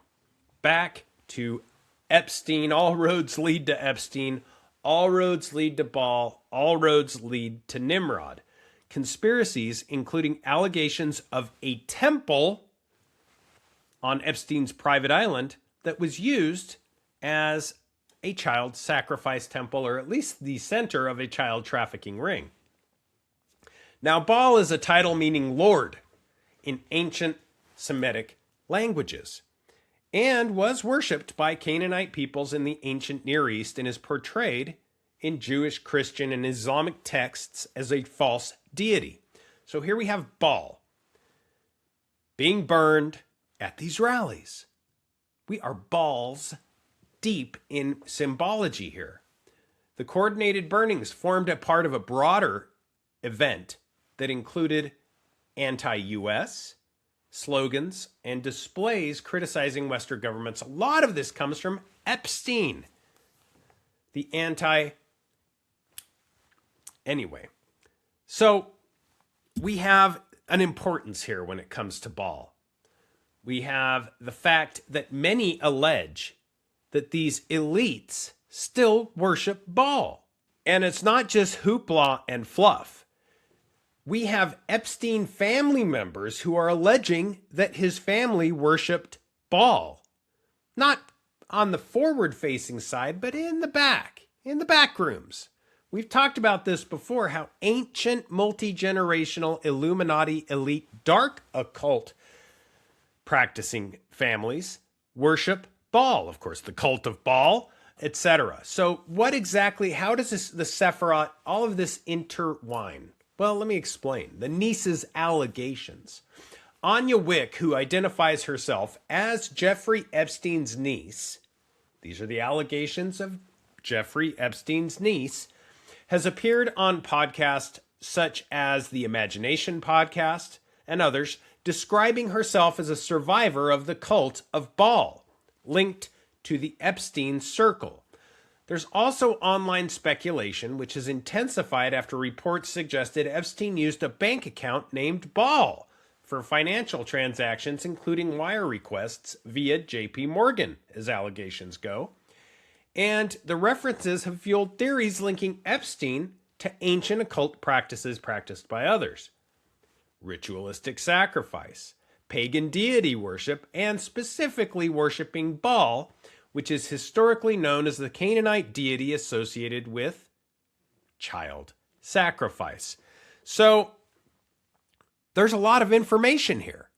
Back to Epstein. All roads lead to Epstein. All roads lead to Baal. All roads lead to Nimrod. Conspiracies, including allegations of a temple on Epstein's private island that was used as a child sacrifice temple, or at least the center of a child trafficking ring. Now, Baal is a title meaning Lord in ancient Semitic languages and was worshipped by Canaanite peoples in the ancient Near East and is portrayed in Jewish, Christian, and Islamic texts as a false deity. So here we have Baal being burned at these rallies. We are balls deep in symbology here. The coordinated burnings formed a part of a broader event that included anti-US slogans and displays criticizing Western governments. A lot of this comes from Epstein. Anyway, so we have an importance here when it comes to Baal. We have the fact that many allege that these elites still worship Baal. And it's not just hoopla and fluff. We have Epstein family members who are alleging that his family worshipped Baal. Not on the forward-facing side, but in the back rooms. We've talked about this before, how ancient multi-generational Illuminati elite dark occult practicing families worship Baal, of course, the cult of Baal, etc. So what exactly, how does the Sephiroth, all of this intertwine? Well, let me explain. The niece's allegations. Anya Wick, who identifies herself as Jeffrey Epstein's niece, these are the allegations of Jeffrey Epstein's niece, has appeared on podcasts such as the Imagination Podcast and others, describing herself as a survivor of the cult of Baal, linked to the Epstein circle. There's also online speculation, which has intensified after reports suggested Epstein used a bank account named Baal for financial transactions, including wire requests via JP Morgan, as allegations go. And the references have fueled theories linking Epstein to ancient occult practices practiced by others. Ritualistic sacrifice, pagan deity worship, and specifically worshiping Baal, which is historically known as the Canaanite deity associated with child sacrifice. So there's a lot of information here.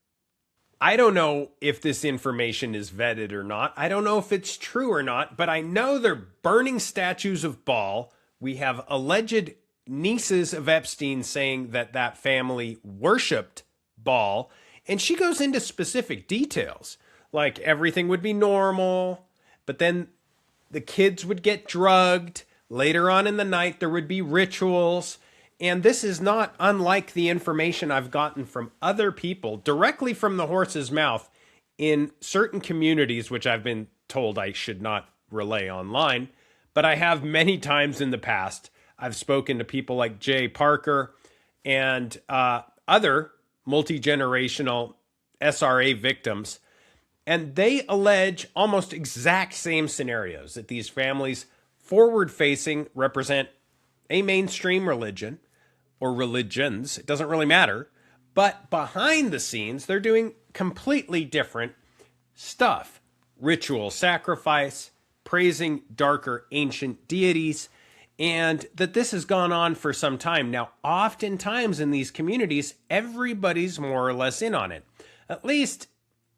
I don't know if this information is vetted or not. I don't know if it's true or not, but I know they're burning statues of Baal. We have alleged nieces of Epstein saying that that family worshipped Baal, and she goes into specific details, like everything would be normal, but then the kids would get drugged. Later on in the night, there would be rituals. And this is not unlike the information I've gotten from other people directly from the horse's mouth in certain communities, which I've been told I should not relay online. But I have many times in the past. I've spoken to people like Jay Parker and other multi-generational SRA victims, and they allege almost exact same scenarios, that these families forward-facing represent a mainstream religion or religions. It doesn't really matter. But behind the scenes, they're doing completely different stuff. Ritual sacrifice, praising darker ancient deities, and that this has gone on for some time. Now, oftentimes in these communities, everybody's more or less in on it, at least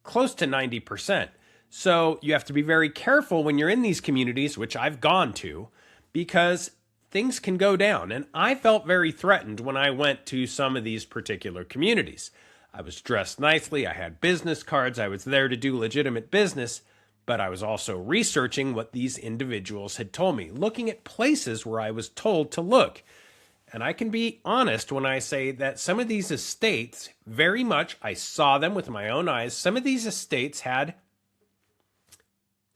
close to 90%. So you have to be very careful when you're in these communities, which I've gone to, because things can go down. And I felt very threatened when I went to some of these particular communities. I was dressed nicely. I had business cards. I was there to do legitimate business. But I was also researching what these individuals had told me, looking at places where I was told to look. And I can be honest when I say that some of these estates, very much, I saw them with my own eyes, some of these estates had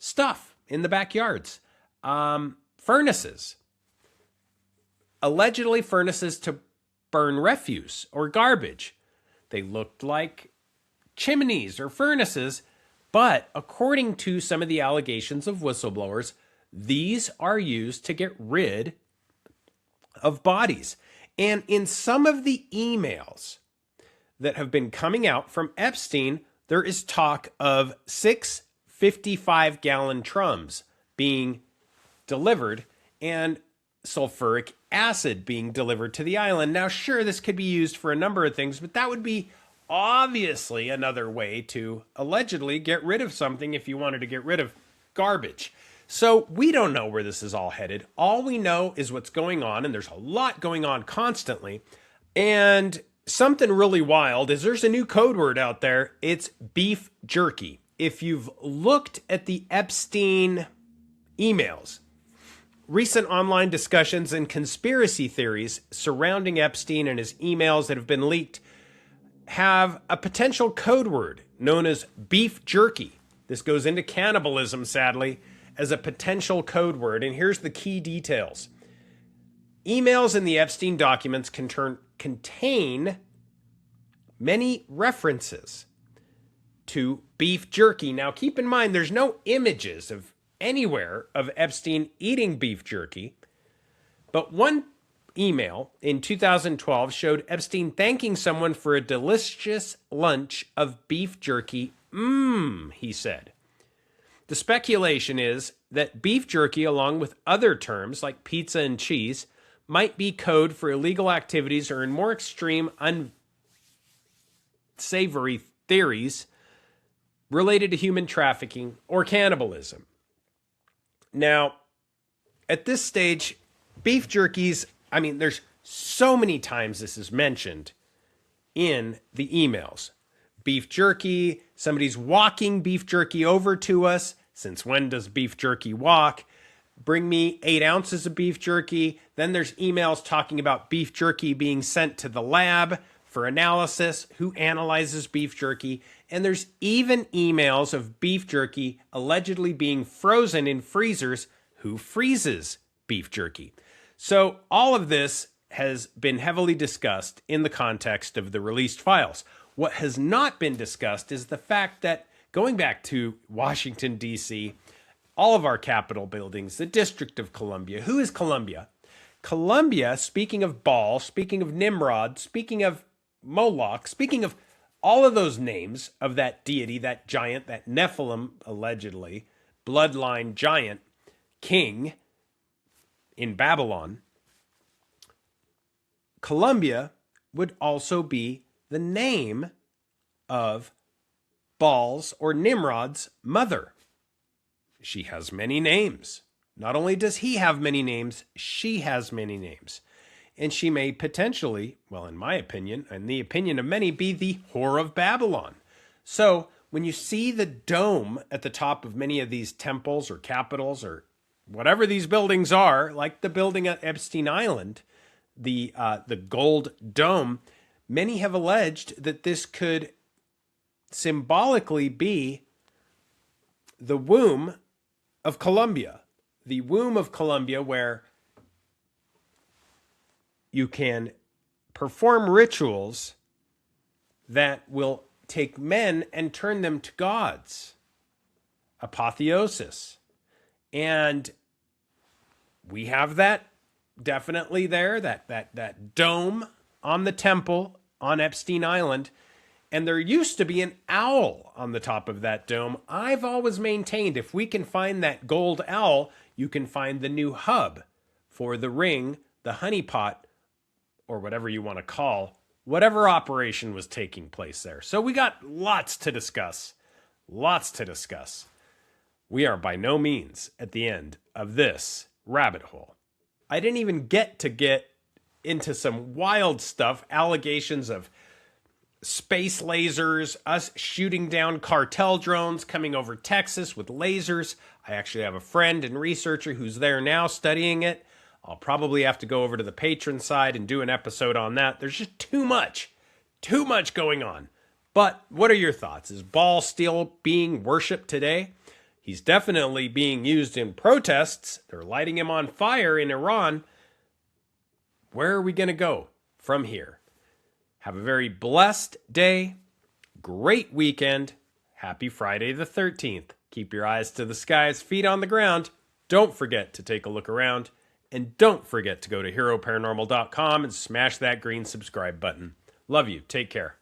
stuff in the backyards. Furnaces. Allegedly furnaces to burn refuse or garbage. They looked like chimneys or furnaces. But according to some of the allegations of whistleblowers, these are used to get rid of bodies. And in some of the emails that have been coming out from Epstein, there is talk of 6 55-gallon drums being delivered and sulfuric acid being delivered to the island. Now, sure, this could be used for a number of things, but that would be obviously another way to allegedly get rid of something if you wanted to get rid of garbage. So we don't know where this is all headed. All we know is what's going on, and there's a lot going on constantly. And something really wild is there's a new code word out there. It's beef jerky. If you've looked at the Epstein emails, recent online discussions and conspiracy theories surrounding Epstein and his emails that have been leaked have a potential code word known as beef jerky. This goes into cannibalism, sadly, as a potential code word. And here's the key details. Emails in the Epstein documents contain many references to beef jerky. Now, keep in mind, there's no images of anywhere of Epstein eating beef jerky, but one email in 2012 showed Epstein thanking someone for a delicious lunch of beef jerky. He said. The speculation is that beef jerky, along with other terms like pizza and cheese, might be code for illegal activities or, in more extreme, unsavory theories related to human trafficking or cannibalism. Now, at this stage, beef jerky's, there's so many times this is mentioned in the emails. Beef jerky, somebody's walking beef jerky over to us. Since when does beef jerky walk? Bring me 8 ounces of beef jerky. Then there's emails talking about beef jerky being sent to the lab for analysis. Who analyzes beef jerky? And there's even emails of beef jerky allegedly being frozen in freezers. Who freezes beef jerky? So all of this has been heavily discussed in the context of the released files. What has not been discussed is the fact that going back to Washington, D.C., all of our Capitol buildings, the District of Columbia. Who is Columbia? Columbia, speaking of Baal, speaking of Nimrod, speaking of Moloch, speaking of all of those names of that deity, that giant, that Nephilim, allegedly, bloodline giant, king in Babylon, Columbia would also be the name of Baal's or Nimrod's mother. She has many names. Not only does he have many names, she has many names. And she may potentially, well, in my opinion, and the opinion of many, be the whore of Babylon. So when you see the dome at the top of many of these temples or capitals or whatever these buildings are, like the building at Epstein Island, the gold dome, many have alleged that this could symbolically be the womb of Columbia. The womb of Columbia, where you can perform rituals that will take men and turn them to gods. Apotheosis. And we have that definitely there, that dome on the temple on Epstein Island. And there used to be an owl on the top of that dome. I've always maintained if we can find that gold owl, you can find the new hub for the ring, the honeypot, or whatever you want to call whatever operation was taking place there. So we got lots to discuss. Lots to discuss. We are by no means at the end of this rabbit hole. I didn't even get into some wild stuff, allegations of space lasers, us shooting down cartel drones coming over Texas with lasers. I actually have a friend and researcher who's there now studying it. I'll probably have to go over to the patron side and do an episode on that. There's just too much going on. But what are your thoughts? Is Baal still being worshipped today? He's definitely being used in protests. They're lighting him on fire in Iran. Where are we going to go from here? Have a very blessed day. Great weekend. Happy Friday the 13th. Keep your eyes to the skies, feet on the ground. Don't forget to take a look around. And don't forget to go to heroparanormal.com and smash that green subscribe button. Love you. Take care.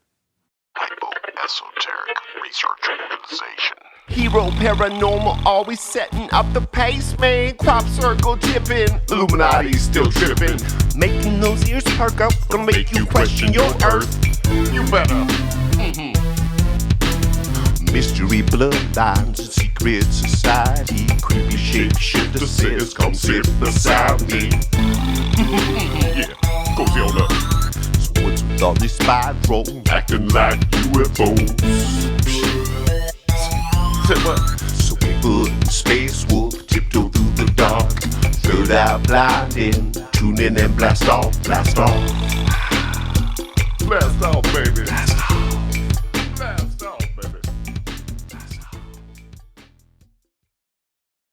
Esoteric Research Organization. Hero Paranormal always setting up the pace, man. Crop circle tipping, Illuminati still tripping. Making those ears perk up, gonna make you question your earth. You better. Mystery bloodlines and secret society. Creepy shapeshifter says, come sit beside me. Yeah, cozy on up. So what's with all this spy drone acting like UFOs? Say what? So Bigfoot and Space Wolf tiptoe through the dark. Third eye blinding, tune in and blast off, blast off. Blast off, baby. Blast